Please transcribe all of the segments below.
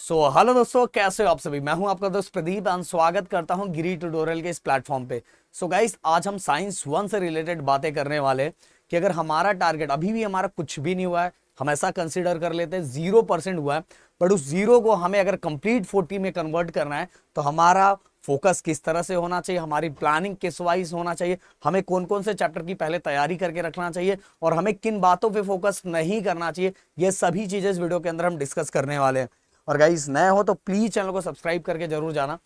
Hello दोस्तों, कैसे हो आप सभी। मैं हूं आपका दोस्त प्रदीप एंड स्वागत करता हूं गिरी ट्यूटोरियल के इस प्लेटफॉर्म पे। गाइस, आज हम साइंस 1 से रिलेटेड बातें करने वाले हैं कि अगर हमारा टारगेट अभी भी हमारा कुछ भी नहीं हुआ है, हम ऐसा कंसीडर कर लेते हैं 0% हुआ है, बट उस जीरो को हमें अगर कंप्लीट 40 में कन्वर्ट करना है तो हमारा फोकस किस तरह से होना चाहिए, हमारी प्लानिंग किस वाइज होना चाहिए, हमें कौन कौन से चैप्टर की पहले तैयारी करके रखना चाहिए और हमें किन बातों पे फोकस नहीं करना चाहिए, ये सभी चीजें इस वीडियो के अंदर हम डिस्कस करने वाले हैं। और गाइस, नए हो तो प्लीज चैनल को सब्सक्राइब करके जरूर जाना।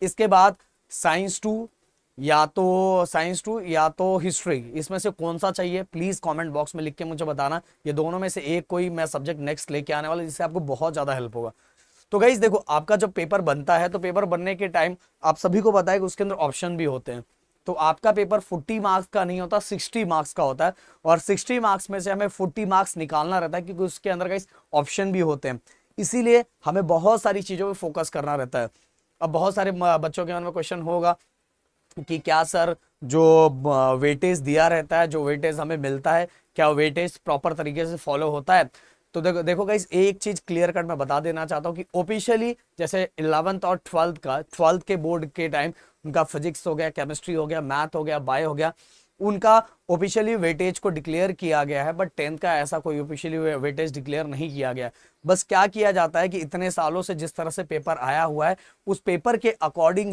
इसके बाद साइंस 2 या तो हिस्ट्री, इसमें से कौन सा चाहिए प्लीज कमेंट बॉक्स में लिख के मुझे बताना। ये दोनों में से एक कोई मैं सब्जेक्ट नेक्स्ट लेके आने वाला, जिससे आपको बहुत ज्यादा हेल्प होगा। तो गाइस देखो, आपका जब पेपर बनता है तो पेपर बनने के टाइम आप सभी को पता है कि उसके अंदर ऑप्शन भी होते हैं। तो आपका पेपर 40 मार्क्स का नहीं होता, 60 मार्क्स का होता है। और 60 मार्क्स में से हमें 40 मार्क्स निकालना रहता है, क्योंकि उसके अंदर गाइस ऑप्शन भी होते हैं। इसीलिए हमें बहुत सारी चीजों पे फोकस करना रहता है। अब बहुत सारे बच्चों के मन में क्वेश्चन होगा कि क्या सर, जो वेटेज दिया रहता है, जो वेटेज हमें मिलता है, क्या वेटेज प्रॉपर तरीके से फॉलो होता है। तो देखो देखो गाइस, एक चीज क्लियर कट मैं बता देना चाहता हूँ कि ऑफिशियली जैसे 11th और 12th के बोर्ड के टाइम उनका फिजिक्स हो गया, केमिस्ट्री हो गया, मैथ हो गया, बायो हो गया, उनका ऑफिशियली वेटेज को डिक्लेयर किया गया है। बट 10th का ऐसा कोई ऑफिशियली वेटेज डिक्लेयर नहीं किया गया। बस क्या किया जाता है कि इतने सालों से जिस तरह से पेपर आया हुआ है, उस पेपर के अकॉर्डिंग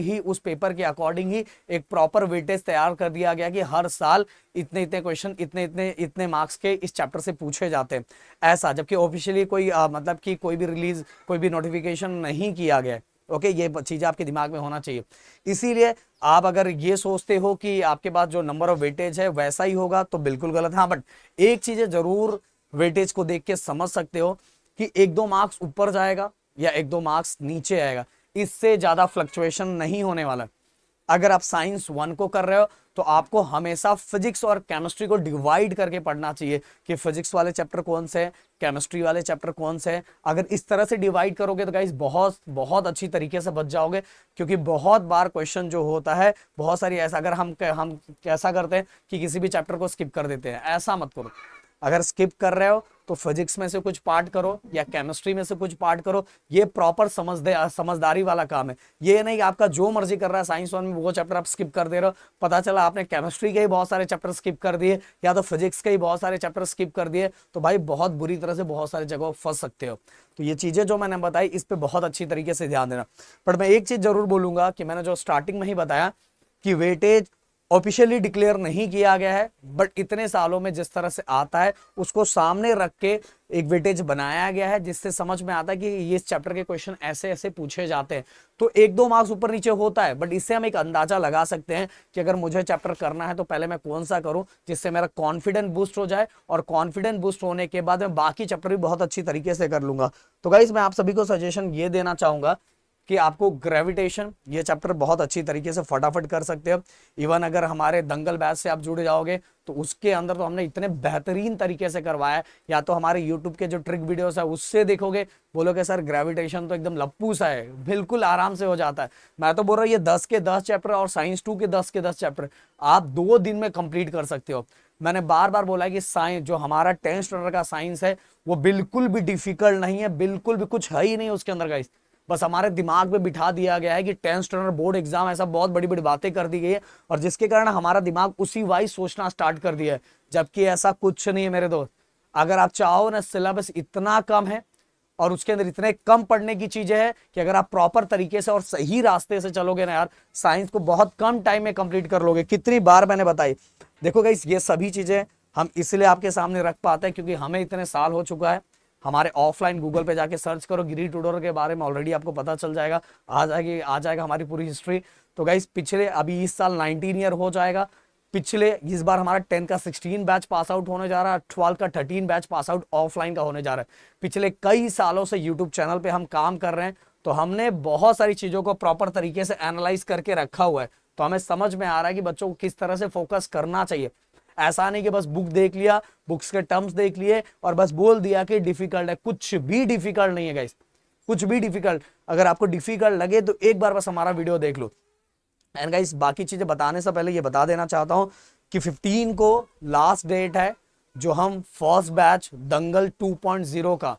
ही एक प्रॉपर वेटेज तैयार कर दिया गया कि हर साल इतने इतने क्वेश्चन इतने मार्क्स के इस चैप्टर से पूछे जाते हैं, ऐसा। जबकि ऑफिशियली कोई मतलब कि कोई भी नोटिफिकेशन नहीं किया गया। ओके, ये चीजें आपके दिमाग में होना चाहिए। इसीलिए आप अगर ये सोचते हो कि आपके पास जो नंबर ऑफ वेटेज है वैसा ही होगा तो बिल्कुल गलत है। हाँ, बट एक चीज जरूर वेटेज को देख के समझ सकते हो कि 1-2 मार्क्स ऊपर जाएगा या 1-2 मार्क्स नीचे आएगा, इससे ज्यादा फ्लक्चुएशन नहीं होने वाला। अगर आप साइंस 1 को कर रहे हो तो आपको हमेशा फिजिक्स और केमिस्ट्री को डिवाइड करके पढ़ना चाहिए कि फिजिक्स वाले चैप्टर कौन से हैं, केमिस्ट्री वाले चैप्टर कौन से हैं। अगर इस तरह से डिवाइड करोगे तो गाइस बहुत बहुत अच्छी तरीके से बच जाओगे। क्योंकि बहुत बार क्वेश्चन जो होता है, बहुत सारी ऐसा, अगर हम कैसा करते हैं कि किसी भी चैप्टर को स्किप कर देते हैं, ऐसा मत करो। अगर स्किप कर रहे हो तो फिजिक्स में से कुछ पार्ट करो या केमिस्ट्री में से कुछ पार्ट करो। ये प्रॉपर समझदारी वाला काम है। ये नहीं कि आपका जो मर्जी कर रहा है साइंस 1 में वो चैप्टर आप स्किप कर दे रहे हो, पता चला आपने केमिस्ट्री के ही बहुत सारे चैप्टर स्किप कर दिए या तो फिजिक्स के ही बहुत सारे चैप्टर स्किप कर दिए, तो भाई बहुत बुरी तरह से बहुत सारी जगह फंस सकते हो। तो ये चीजें जो मैंने बताई, इस पर बहुत अच्छी तरीके से ध्यान देना। पर मैं एक चीज जरूर बोलूंगा कि मैंने जो स्टार्टिंग में ही बताया कि वेटेज ऑफिशियली डिक्लेयर नहीं किया गया है, बट इतने सालों में जिस तरह से आता है उसको सामने रख के एक वेटेज बनाया गया है, जिससे समझ में आता है कि ये इस चैप्टर के क्वेश्चन ऐसे ऐसे पूछे जाते हैं। तो 1-2 मार्क्स ऊपर नीचे होता है, बट इससे हम एक अंदाजा लगा सकते हैं कि अगर मुझे चैप्टर करना है तो पहले मैं कौन सा करूं, जिससे मेरा कॉन्फिडेंस बूस्ट हो जाए, और कॉन्फिडेंस बूस्ट होने के बाद मैं बाकी चैप्टर भी बहुत अच्छी तरीके से कर लूंगा। तो गाइस, मैं आप सभी को सजेशन ये देना चाहूंगा कि आपको ग्रेविटेशन ये चैप्टर बहुत अच्छी तरीके से फटाफट कर सकते हो। इवन अगर हमारे दंगल बैच से आप जुड़ जाओगे तो उसके अंदर तो हमने इतने बेहतरीन तरीके से करवाया है। या तो हमारे यूट्यूब के जो ट्रिक वीडियोस है उससे देखोगे, बोलोगे सर ग्रेविटेशन तो एकदम लप्पू सा है, बिल्कुल आराम से हो जाता है। मैं तो बोल रहा हूँ ये 10 के 10 चैप्टर और साइंस 2 के 10 के 10 चैप्टर आप 2 दिन में कंप्लीट कर सकते हो। मैंने बार बार बोला है कि साइंस जो हमारा 10th स्टैंडर्ड का साइंस है वो बिल्कुल भी डिफिकल्ट नहीं है, बिल्कुल भी कुछ है ही नहीं उसके अंदर गाइस। बस हमारे दिमाग में बिठा दिया गया है कि 10th स्टैंडर्ड बोर्ड एग्जाम, ऐसा बहुत बड़ी बड़ी बातें कर दी गई है, और जिसके कारण हमारा दिमाग उसी वाइज सोचना स्टार्ट कर दिया है। जबकि ऐसा कुछ नहीं है मेरे दोस्त। अगर आप चाहो ना, सिलेबस इतना कम है और उसके अंदर इतने कम पढ़ने की चीजें हैं कि अगर आप प्रॉपर तरीके से और सही रास्ते से चलोगे ना यार, साइंस को बहुत कम टाइम में कंप्लीट कर लोगे। कितनी बार मैंने बताई। देखो गाइस, ये सभी चीजें हम इसलिए आपके सामने रख पाते हैं क्योंकि हमें इतने साल हो चुका है। हमारे ऑफलाइन गूगल पे जाके सर्च करो गिरी ट्यूटोरियल के बारे में, ऑलरेडी आपको पता चल जाएगा, आ जाएगा हमारी पूरी हिस्ट्री। तो गाइस, पिछले अभी इस साल 19 ईयर हो जाएगा। पिछले इस बार हमारा 10 का 16 बैच पास आउट होने जा रहा है, 12 का 13 बैच पास आउट ऑफलाइन का होने जा रहा है। पिछले कई सालों से यूट्यूब चैनल पे हम काम कर रहे हैं, तो हमने बहुत सारी चीजों को प्रॉपर तरीके से एनालाइज करके रखा हुआ है। तो हमें समझ में आ रहा है कि बच्चों को किस तरह से फोकस करना चाहिए। ऐसा नहीं कि बस बुक देख लिया, बुक्स के टर्म्स देख लिए और बस बोल दिया कि डिफिकल्ट है। कुछ भी डिफिकल्ट नहीं है गाइस, कुछ भी डिफिकल्ट। अगर आपको डिफिकल्ट लगे तो एक बार बस हमारा वीडियो देख लो। एंड गाइस, बाकी चीजें बताने से पहले ये बता देना चाहता हूं कि 15 को लास्ट डेट है जो हम फर्स्ट बैच दंगल 2.0 का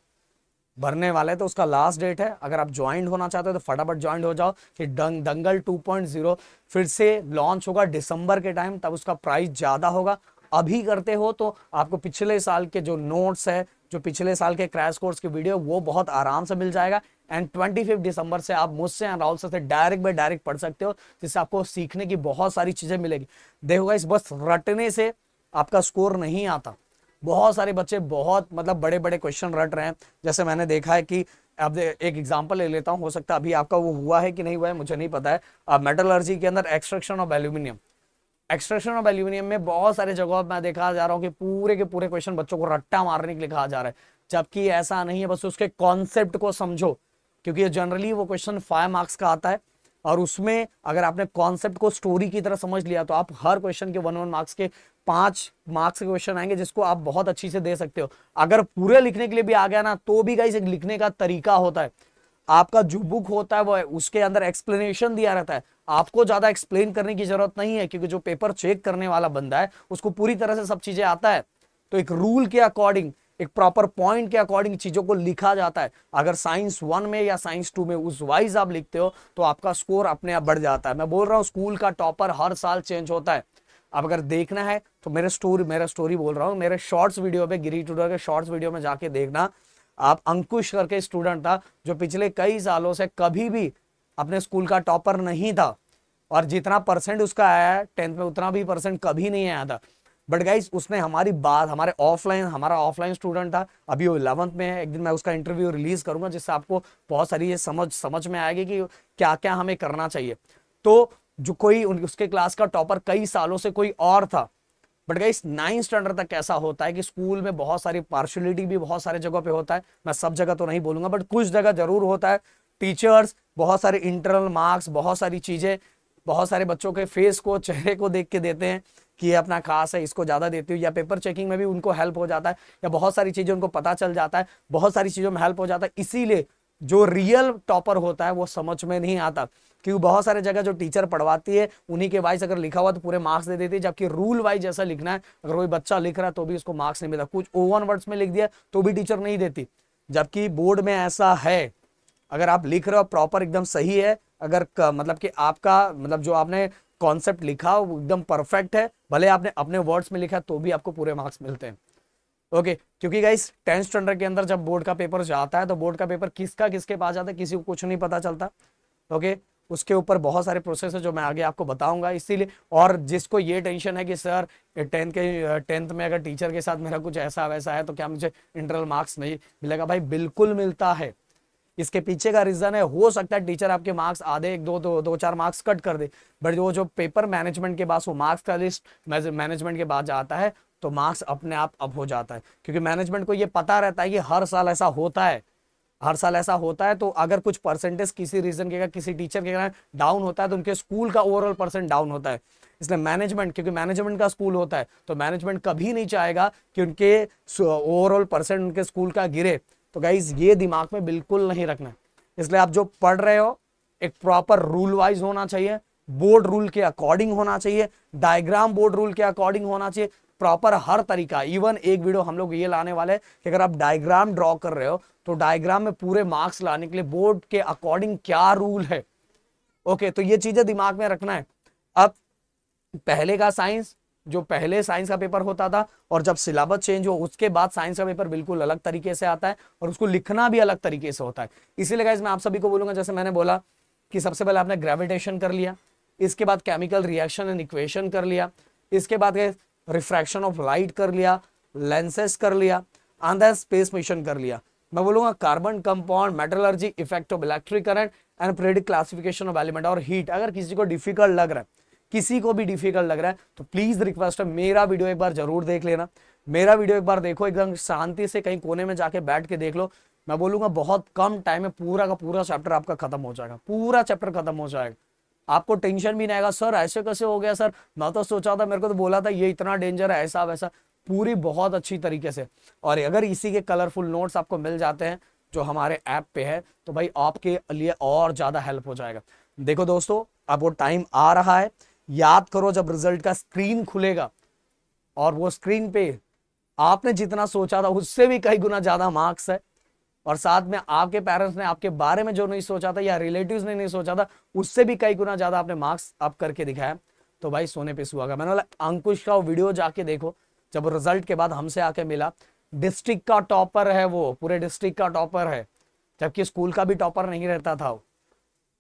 भरने वाला है, तो उसका लास्ट डेट है। अगर आप ज्वाइंट होना चाहते हो तो फटाफट ज्वाइंट हो जाओ। कि दंगल 2.0 फिर से लॉन्च होगा दिसंबर के टाइम, तब उसका प्राइस ज्यादा होगा। अभी करते हो तो आपको पिछले साल के जो नोट्स है, जो पिछले साल के क्रैश कोर्स की वीडियो, वो बहुत आराम से मिल जाएगा। एंड 25 दिसंबर से आप मुझसे या राहुल सर से डायरेक्ट बाय डायरेक्ट पढ़ सकते हो, जिससे आपको सीखने की बहुत सारी चीजें मिलेगी। देखो गाइस, बस रटने से आपका स्कोर नहीं आता। बहुत सारे बच्चे बहुत मतलब बड़े बड़े क्वेश्चन रट रहे हैं। जैसे मैंने देखा है कि अब एक एग्जांपल ले लेता हूं, हो सकता है अभी आपका वो हुआ है कि नहीं हुआ है, मुझे नहीं पता है। अब मेटलर्जी के अंदर extraction of aluminium, extraction of aluminium में बहुत सारे जगहों पर मैं देखा जा रहा हूँ कि पूरे के पूरे क्वेश्चन बच्चों को रट्टा मारने के लिए कहा जा रहा है, जबकि ऐसा नहीं है। बस उसके कॉन्सेप्ट को समझो, क्योंकि जनरली वो क्वेश्चन 5 मार्क्स का आता है, और उसमें अगर आपने कॉन्सेप्ट को स्टोरी की तरह समझ लिया तो आप हर क्वेश्चन के 1 मार्क्स के 5 मार्क्स के क्वेश्चन आएंगे, जिसको आप बहुत अच्छी से दे सकते हो। अगर पूरे लिखने के लिए भी आ गया ना, तो भी गाइस एक लिखने का तरीका होता है। आपका जो बुक होता है वो है, उसके अंदर एक्सप्लेनेशन दिया रहता है। आपको ज्यादा एक्सप्लेन करने की जरूरत नहीं है, क्योंकि जो पेपर चेक करने वाला बंदा है उसको पूरी तरह से सब चीजें आता है। तो एक रूल के अकॉर्डिंग, एक प्रॉपर पॉइंट के अकॉर्डिंग चीजों को लिखा जाता है। अगर साइंस 1 में या साइंस 2 में उस वाइज आप लिखते हो तो आपका स्कोर अपने आप बढ़ जाता है। मैं बोल रहा हूँ स्कूल का टॉपर हर साल चेंज होता है। अब अगर देखना है तो मेरा स्टोरी बोल रहा हूँ, मेरे शॉर्ट्स वीडियो पे, गिरी ट्यूटर के शॉर्ट्स वीडियो में जाके देखना। आप अंकुश करके स्टूडेंट था, जो पिछले कई सालों से कभी भी अपने स्कूल का टॉपर नहीं था, और जितना परसेंट उसका आया है 10th में उतना भी परसेंट कभी नहीं आया था। बट गाइस, उसने हमारी बात, हमारा ऑफलाइन स्टूडेंट था, अभी वो 11th में है। एक दिन मैं उसका इंटरव्यू रिलीज करूंगा, जिससे आपको बहुत सारी ये समझ में आएगी कि क्या क्या हमें करना चाहिए। तो जो कोई उसके क्लास का टॉपर कई सालों से कोई और था। बट गाइस, 9th स्टैंडर्ड तक कैसा होता है कि स्कूल में बहुत सारी पार्शलिटी भी बहुत सारे जगहों पे होता है। मैं सब जगह तो नहीं बोलूंगा, बट कुछ जगह जरूर होता है। टीचर्स बहुत सारे इंटरनल मार्क्स, बहुत सारी चीजें, बहुत सारे बच्चों के फेस को, चेहरे को देख के देते हैं कि ये अपना खास है, इसको ज्यादा देती हूँ। या पेपर चेकिंग में भी उनको हेल्प हो जाता है, या बहुत सारी चीजें उनको पता चल जाता है, बहुत सारी चीजों में हेल्प हो जाता है। इसीलिए जो रियल टॉपर होता है वो समझ में नहीं आता, क्योंकि बहुत सारे जगह जो टीचर पढ़वाती है उन्हीं के वाइज अगर लिखा हुआ तो पूरे मार्क्स दे देती है, जबकि रूल वाइज जैसा लिखना है। अगर कोई बच्चा लिख रहा है तो भी उसको मार्क्स नहीं मिलता, कुछ ओवन वर्ड्स में लिख दिया तो भी टीचर नहीं देती। जबकि बोर्ड में ऐसा है, अगर आप लिख रहे हो प्रॉपर एकदम सही है, अगर मतलब कि आपका मतलब जो आपने कॉन्सेप्ट लिखा वो एकदम परफेक्ट है, भले आपने अपने वर्ड्स में लिखा तो भी आपको पूरे मार्क्स मिलते हैं। ओके, क्योंकि गाइस 10th स्टैंडर्ड के अंदर जब बोर्ड का पेपर जाता है तो बोर्ड का पेपर किसके पास जाता है किसी को कुछ नहीं पता चलता। ओके, उसके ऊपर बहुत सारे प्रोसेस है जो मैं आगे आपको बताऊंगा। इसीलिए, और जिसको ये टेंशन है कि सर 10th में अगर टीचर के साथ मेरा कुछ ऐसा वैसा है तो क्या मुझे इंटरनल मार्क्स नहीं मिलेगा, भाई बिल्कुल मिलता है। इसके पीछे का रीजन है, हो सकता है टीचर आपके मार्क्स आधे 1-2-4 मार्क्स कट कर दे, बट वो जो पेपर मैनेजमेंट के पास वो मार्क्स का लिस्ट मैनेजमेंट के बाद जाता है तो मार्क्स अपने आप अप हो जाता है, क्योंकि मैनेजमेंट को ये पता रहता है कि हर साल ऐसा होता है, हर साल ऐसा होता है। तो अगर कुछ परसेंटेज किसी रीजन के, किसी टीचर के कारण डाउन होता है तो उनके स्कूल का ओवरऑल परसेंट डाउन होता है। इसलिए मैनेजमेंट, क्योंकि मैनेजमेंट का स्कूल होता है, तो मैनेजमेंट कभी नहीं चाहेगा कि उनके ओवरऑल परसेंट उनके स्कूल का गिरे। तो गाइज ये दिमाग में बिल्कुल नहीं रखना। इसलिए आप जो पढ़ रहे हो एक प्रॉपर रूल वाइज होना चाहिए, बोर्ड रूल के अकॉर्डिंग होना चाहिए, डायग्राम बोर्ड रूल के अकॉर्डिंग होना चाहिए, प्रॉपर हर तरीका। इवन एक वीडियो हम लोग ये लाने वाले हैं कि अगर आप डायग्राम ड्रॉ कर रहे हो तो डायग्राम में पूरे मार्क्स लाने के लिए बोर्ड के अकॉर्डिंग क्या रूल है। ओके, तो ये चीजें दिमाग में रखना है। अब पहले का साइंस, जो पहले साइंस का पेपर होता था और जब सिलेबस चेंज हो उसके बाद साइंस का पेपर बिल्कुल अलग तरीके से आता है, और उसको लिखना भी अलग तरीके से होता है। इसीलिए गाइस मैं आप सभी को बोलूंगा, जैसे मैंने बोला कि सबसे पहले आपने ग्रेविटेशन कर लिया, इसके बाद केमिकल रिएक्शन एंड इक्वेशन कर लिया, इसके बाद रिफ्रैक्शन ऑफ लाइट कर लिया, लेंसेस कर लिया, एंड स्पेस मिशन कर लिया। मैं बोलूंगा carbon compound, metallurgy, effect of electric current and periodic classification of element और हीट। अगर किसी को डिफिकल्ट लग रहा है, किसी को भी डिफिकल्ट लग रहा है, तो प्लीज रिक्वेस्ट है मेरा वीडियो एक बार जरूर देख लेना। मेरा वीडियो एक बार देखो, एकदम शांति से कहीं कोने में जाके बैठ के देख लो। मैं बोलूंगा बहुत कम टाइम में पूरा का पूरा चैप्टर आपका खत्म हो जाएगा, पूरा चैप्टर खत्म हो जाएगा। आपको टेंशन भी नहीं आएगा, सर ऐसे कैसे हो गया सर, मैं तो सोचा था, मेरे को तो बोला था ये इतना डेंजर है, ऐसा वैसा। पूरी बहुत अच्छी तरीके से। और अगर इसी के कलरफुल नोट्स आपको मिल जाते हैं जो हमारे ऐप पे है, तो भाई आपके लिए और ज्यादा हेल्प हो जाएगा। देखो दोस्तों, अब वो टाइम आ रहा है, याद करो जब रिजल्ट का स्क्रीन खुलेगा और वो स्क्रीन पे आपने जितना सोचा था उससे भी कई गुना ज्यादा मार्क्स है, और साथ में आपके पेरेंट्स ने आपके बारे में जो नहीं सोचा था या रिलेटिव्स ने नहीं सोचा था, उससे भी कई गुना ज्यादा आपने मार्क्स अप करके दिखाया, तो भाई सोने पे सुहागा। मैंने बोला अंकुश का वीडियो जाके देखो, जब रिजल्ट के बाद हमसे आके मिला, डिस्ट्रिक्ट का टॉपर है वो, पूरे डिस्ट्रिक्ट का टॉपर है, जबकि स्कूल का भी टॉपर नहीं रहता था वो।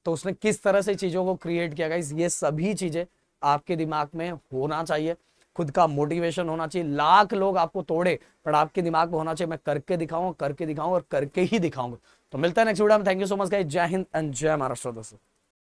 तो उसने किस तरह से चीजों को क्रिएट किया गाइस, ये सभी चीजें आपके दिमाग में होना चाहिए, खुद का मोटिवेशन होना चाहिए। लाख लोग आपको तोड़े, पर आपके दिमाग में होना चाहिए मैं करके दिखाऊंगा, करके दिखाऊंगा और करके ही दिखाऊंगा। तो मिलता है नेक्स्ट वीडियो में। Thank you so much guys, जय हिंद एंड जय महाराष्ट्र दोस्तों।